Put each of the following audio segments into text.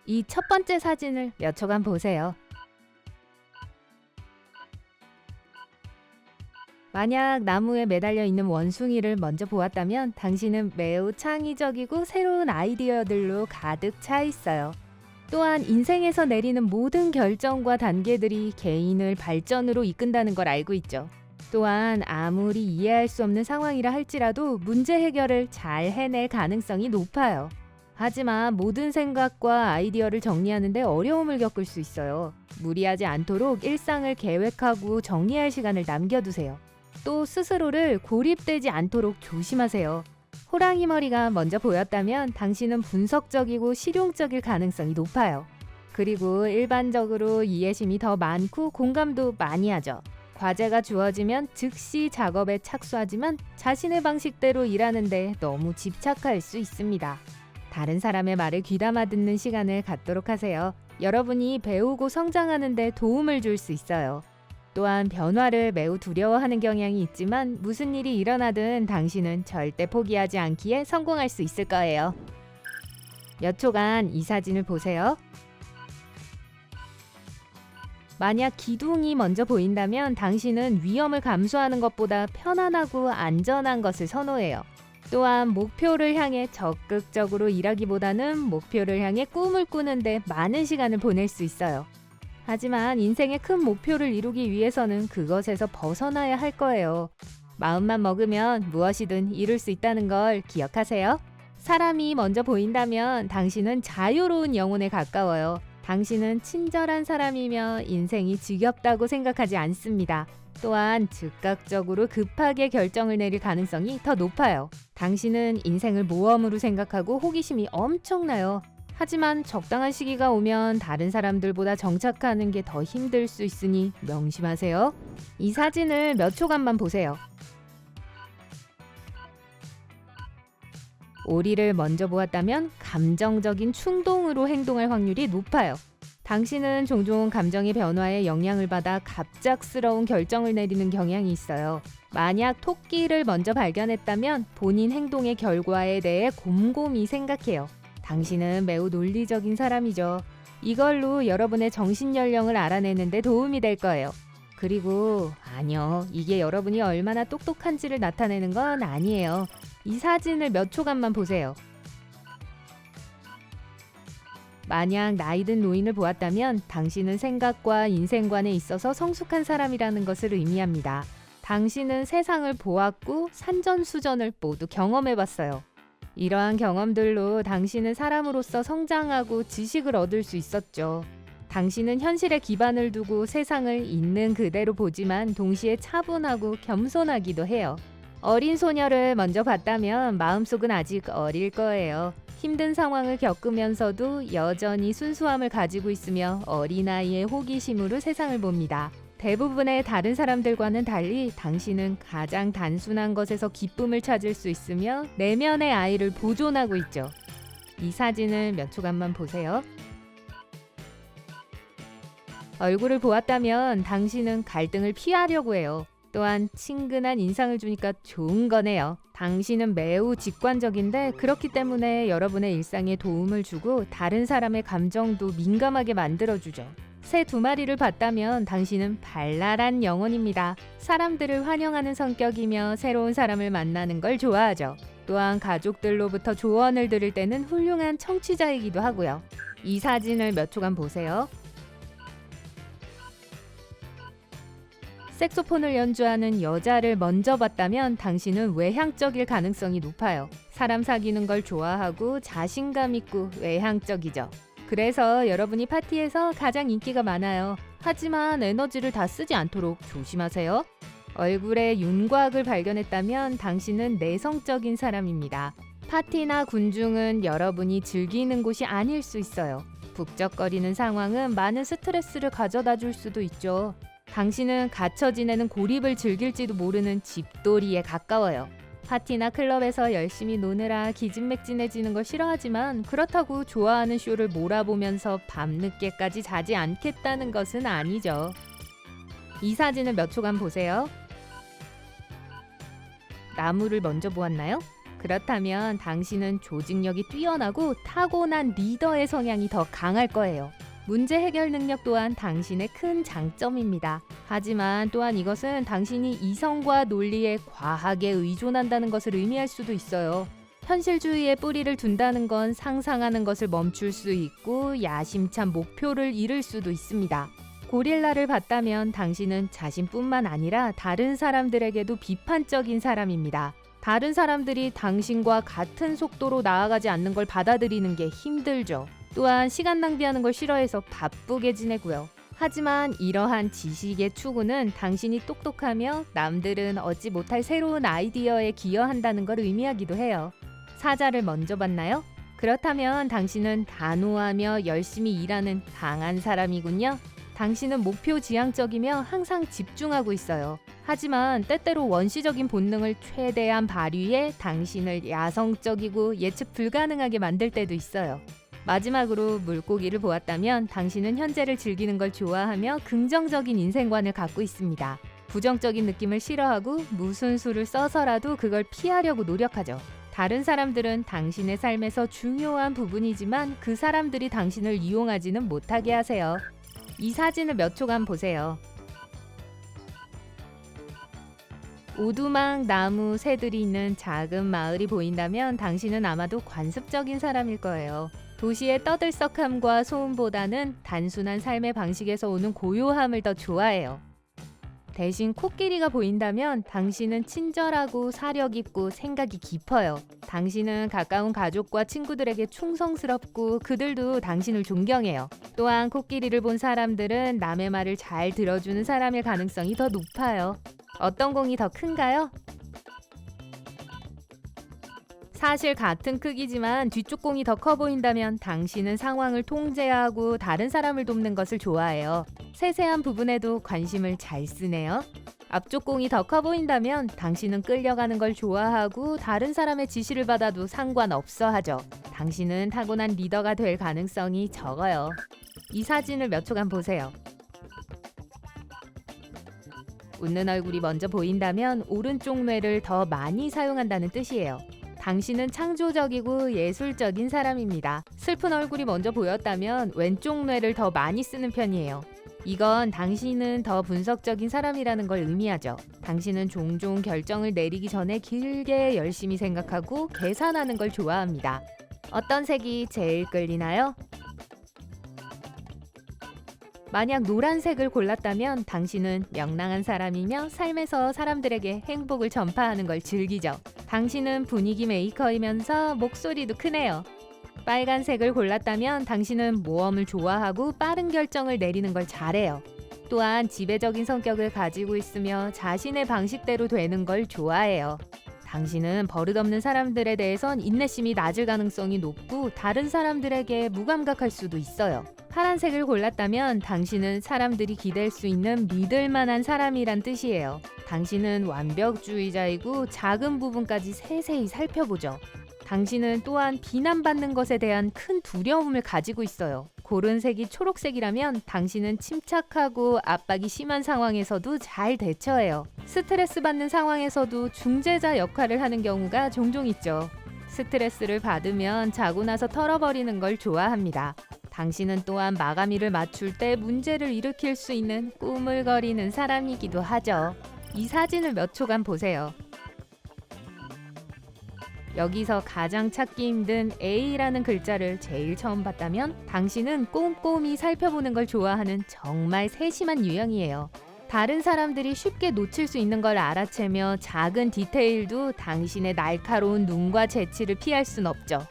이 첫 번째 사진을 몇 초간 보세요. 만약 나무에 매달려 있는 원숭이를 먼저 보았다면 당신은 매우 창의적이고 새로운 아이디어들로 가득 차 있어요. 또한 인생에서 내리는 모든 결정과 단계들이 개인을 발전으로 이끈다는 걸 알고 있죠. 또한 아무리 이해할 수 없는 상황이라 할지라도 문제 해결을 잘 해낼 가능성이 높아요. 하지만 모든 생각과 아이디어를 정리하는 데 어려움을 겪을 수 있어요. 무리하지 않도록 일상을 계획하고 정리할 시간을 남겨두세요. 또 스스로를 고립되지 않도록 조심하세요. 호랑이 머리가 먼저 보였다면 당신은 분석적이고 실용적일 가능성이 높아요. 그리고 일반적으로 이해심이 더 많고 공감도 많이 하죠. 과제가 주어지면 즉시 작업에 착수하지만 자신의 방식대로 일하는데 너무 집착할 수 있습니다. 다른 사람의 말을 귀담아 듣는 시간을 갖도록 하세요. 여러분이 배우고 성장하는 데 도움을 줄 수 있어요. 또한 변화를 매우 두려워하는 경향이 있지만 무슨 일이 일어나든 당신은 절대 포기하지 않기에 성공할 수 있을 거예요. 몇 초간 이 사진을 보세요. 만약 기둥이 먼저 보인다면 당신은 위험을 감수하는 것보다 편안하고 안전한 것을 선호해요. 또한 목표를 향해 적극적으로 일하기보다는 목표를 향해 꿈을 꾸는데 많은 시간을 보낼 수 있어요. 하지만 인생의 큰 목표를 이루기 위해서는 그것에서 벗어나야 할 거예요. 마음만 먹으면 무엇이든 이룰 수 있다는 걸 기억하세요. 사람이 먼저 보인다면 당신은 자유로운 영혼에 가까워요. 당신은 친절한 사람이며 인생이 지겹다고 생각하지 않습니다. 또한 즉각적으로 급하게 결정을 내릴 가능성이 더 높아요. 당신은 인생을 모험으로 생각하고 호기심이 엄청나요. 하지만 적당한 시기가 오면 다른 사람들보다 정착하는 게 더 힘들 수 있으니 명심하세요. 이 사진을 몇 초간만 보세요. 오리를 먼저 보았다면 감정적인 충동으로 행동할 확률이 높아요. 당신은 종종 감정의 변화에 영향을 받아 갑작스러운 결정을 내리는 경향이 있어요. 만약 토끼를 먼저 발견했다면 본인 행동의 결과에 대해 곰곰이 생각해요. 당신은 매우 논리적인 사람이죠. 이걸로 여러분의 정신 연령을 알아내는 데 도움이 될 거예요. 그리고 아니요, 이게 여러분이 얼마나 똑똑한지를 나타내는 건 아니에요. 이 사진을 몇 초간만 보세요. 만약 나이든 노인을 보았다면 당신은 생각과 인생관에 있어서 성숙한 사람이라는 것을 의미합니다. 당신은 세상을 보았고 산전수전을 모두 경험해봤어요. 이러한 경험들로 당신은 사람으로서 성장하고 지식을 얻을 수 있었죠. 당신은 현실에 기반을 두고 세상을 있는 그대로 보지만 동시에 차분하고 겸손하기도 해요. 어린 소녀를 먼저 봤다면 마음속은 아직 어릴 거예요. 힘든 상황을 겪으면서도 여전히 순수함을 가지고 있으며 어린아이의 호기심으로 세상을 봅니다. 대부분의 다른 사람들과는 달리 당신은 가장 단순한 것에서 기쁨을 찾을 수 있으며 내면의 아이를 보존하고 있죠. 이 사진을 몇 초간만 보세요. 얼굴을 보았다면 당신은 갈등을 피하려고 해요. 또한 친근한 인상을 주니까 좋은 거네요. 당신은 매우 직관적인데 그렇기 때문에 여러분의 일상에 도움을 주고 다른 사람의 감정도 민감하게 만들어주죠. 새 2마리를 봤다면 당신은 발랄한 영혼입니다. 사람들을 환영하는 성격이며 새로운 사람을 만나는 걸 좋아하죠. 또한 가족들로부터 조언을 들을 때는 훌륭한 청취자이기도 하고요. 이 사진을 몇 초간 보세요. 색소폰을 연주하는 여자를 먼저 봤다면 당신은 외향적일 가능성이 높아요. 사람 사귀는 걸 좋아하고 자신감 있고 외향적이죠. 그래서 여러분이 파티에서 가장 인기가 많아요. 하지만 에너지를 다 쓰지 않도록 조심하세요. 얼굴에 윤곽을 발견했다면 당신은 내성적인 사람입니다. 파티나 군중은 여러분이 즐기는 곳이 아닐 수 있어요. 북적거리는 상황은 많은 스트레스를 가져다 줄 수도 있죠. 당신은 갇혀 지내는 고립을 즐길지도 모르는 집돌이에 가까워요. 파티나 클럽에서 열심히 노느라 기진맥진해지는 걸 싫어하지만 그렇다고 좋아하는 쇼를 몰아보면서 밤늦게까지 자지 않겠다는 것은 아니죠. 이 사진을 몇 초간 보세요. 나무를 먼저 보았나요? 그렇다면 당신은 조직력이 뛰어나고 타고난 리더의 성향이 더 강할 거예요. 문제 해결 능력 또한 당신의 큰 장점입니다. 하지만 또한 이것은 당신이 이성과 논리에 과하게 의존한다는 것을 의미할 수도 있어요. 현실주의에 뿌리를 둔다는 건 상상하는 것을 멈출 수 있고 야심찬 목표를 잃을 수도 있습니다. 고릴라를 봤다면 당신은 자신뿐만 아니라 다른 사람들에게도 비판적인 사람입니다. 다른 사람들이 당신과 같은 속도로 나아가지 않는 걸 받아들이는 게 힘들죠. 또한 시간 낭비하는 걸 싫어해서 바쁘게 지내고요. 하지만 이러한 지식의 추구는 당신이 똑똑하며 남들은 얻지 못할 새로운 아이디어에 기여한다는 걸 의미하기도 해요. 사자를 먼저 봤나요? 그렇다면 당신은 단호하며 열심히 일하는 강한 사람이군요. 당신은 목표 지향적이며 항상 집중하고 있어요. 하지만 때때로 원시적인 본능을 최대한 발휘해 당신을 야성적이고 예측 불가능하게 만들 때도 있어요. 마지막으로 물고기를 보았다면 당신은 현재를 즐기는 걸 좋아하며 긍정적인 인생관을 갖고 있습니다. 부정적인 느낌을 싫어하고 무슨 수를 써서라도 그걸 피하려고 노력하죠. 다른 사람들은 당신의 삶에서 중요한 부분이지만 그 사람들이 당신을 이용하지는 못하게 하세요. 이 사진을 몇 초간 보세요. 오두막, 나무, 새들이 있는 작은 마을이 보인다면 당신은 아마도 관습적인 사람일 거예요. 도시의 떠들썩함과 소음보다는 단순한 삶의 방식에서 오는 고요함을 더 좋아해요. 대신 코끼리가 보인다면 당신은 친절하고 사력 있고 생각이 깊어요. 당신은 가까운 가족과 친구들에게 충성스럽고 그들도 당신을 존경해요. 또한 코끼리를 본 사람들은 남의 말을 잘 들어주는 사람일 가능성이 더 높아요. 어떤 공이 더 큰가요? 사실 같은 크기지만 뒤쪽 공이 더 커 보인다면 당신은 상황을 통제하고 다른 사람을 돕는 것을 좋아해요. 세세한 부분에도 관심을 잘 쓰네요. 앞쪽 공이 더 커 보인다면 당신은 끌려가는 걸 좋아하고 다른 사람의 지시를 받아도 상관없어 하죠. 당신은 타고난 리더가 될 가능성이 적어요. 이 사진을 몇 초간 보세요. 웃는 얼굴이 먼저 보인다면 오른쪽 뇌를 더 많이 사용한다는 뜻이에요. 당신은 창조적이고 예술적인 사람입니다. 슬픈 얼굴이 먼저 보였다면 왼쪽 뇌를 더 많이 쓰는 편이에요. 이건 당신은 더 분석적인 사람이라는 걸 의미하죠. 당신은 종종 결정을 내리기 전에 길게 열심히 생각하고 계산하는 걸 좋아합니다. 어떤 색이 제일 끌리나요? 만약 노란색을 골랐다면 당신은 명랑한 사람이며 삶에서 사람들에게 행복을 전파하는 걸 즐기죠. 당신은 분위기 메이커이면서 목소리도 크네요. 빨간색을 골랐다면 당신은 모험을 좋아하고 빠른 결정을 내리는 걸 잘해요. 또한 지배적인 성격을 가지고 있으며 자신의 방식대로 되는 걸 좋아해요. 당신은 버릇없는 사람들에 대해선 인내심이 낮을 가능성이 높고 다른 사람들에게 무감각할 수도 있어요. 파란색을 골랐다면 당신은 사람들이 기댈 수 있는 믿을 만한 사람이란 뜻이에요. 당신은 완벽주의자이고 작은 부분까지 세세히 살펴보죠. 당신은 또한 비난받는 것에 대한 큰 두려움을 가지고 있어요. 고른 색이 초록색이라면 당신은 침착하고 압박이 심한 상황에서도 잘 대처해요. 스트레스 받는 상황에서도 중재자 역할을 하는 경우가 종종 있죠. 스트레스를 받으면 자고 나서 털어버리는 걸 좋아합니다. 당신은 또한 마감일을 맞출 때 문제를 일으킬 수 있는 꾸물거리는 사람이기도 하죠. 이 사진을 몇 초간 보세요. 여기서 가장 찾기 힘든 A라는 글자를 제일 처음 봤다면 당신은 꼼꼼히 살펴보는 걸 좋아하는 정말 세심한 유형이에요. 다른 사람들이 쉽게 놓칠 수 있는 걸 알아채며 작은 디테일도 당신의 날카로운 눈과 재치를 피할 순 없죠.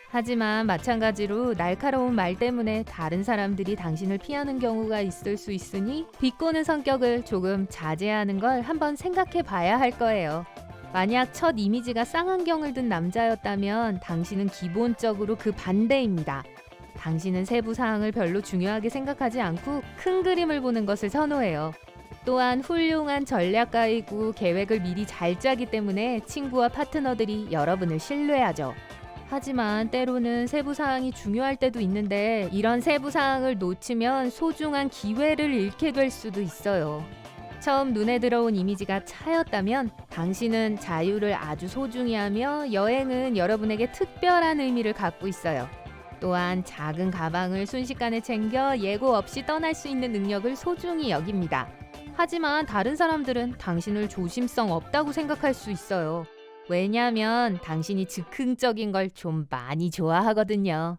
하지만 마찬가지로 날카로운 말 때문에 다른 사람들이 당신을 피하는 경우가 있을 수 있으니 비꼬는 성격을 조금 자제하는 걸 한번 생각해 봐야 할 거예요. 만약 첫 이미지가 쌍안경을 든 남자였다면 당신은 기본적으로 그 반대입니다. 당신은 세부 사항을 별로 중요하게 생각하지 않고 큰 그림을 보는 것을 선호해요. 또한 훌륭한 전략가이고 계획을 미리 잘 짜기 때문에 친구와 파트너들이 여러분을 신뢰하죠. 하지만 때로는 세부 사항이 중요할 때도 있는데 이런 세부 사항을 놓치면 소중한 기회를 잃게 될 수도 있어요. 처음 눈에 들어온 이미지가 차였다면 당신은 자유를 아주 소중히 하며 여행은 여러분에게 특별한 의미를 갖고 있어요. 또한 작은 가방을 순식간에 챙겨 예고 없이 떠날 수 있는 능력을 소중히 여깁니다. 하지만 다른 사람들은 당신을 조심성 없다고 생각할 수 있어요. 왜냐하면 당신이 즉흥적인 걸 좀 많이 좋아하거든요.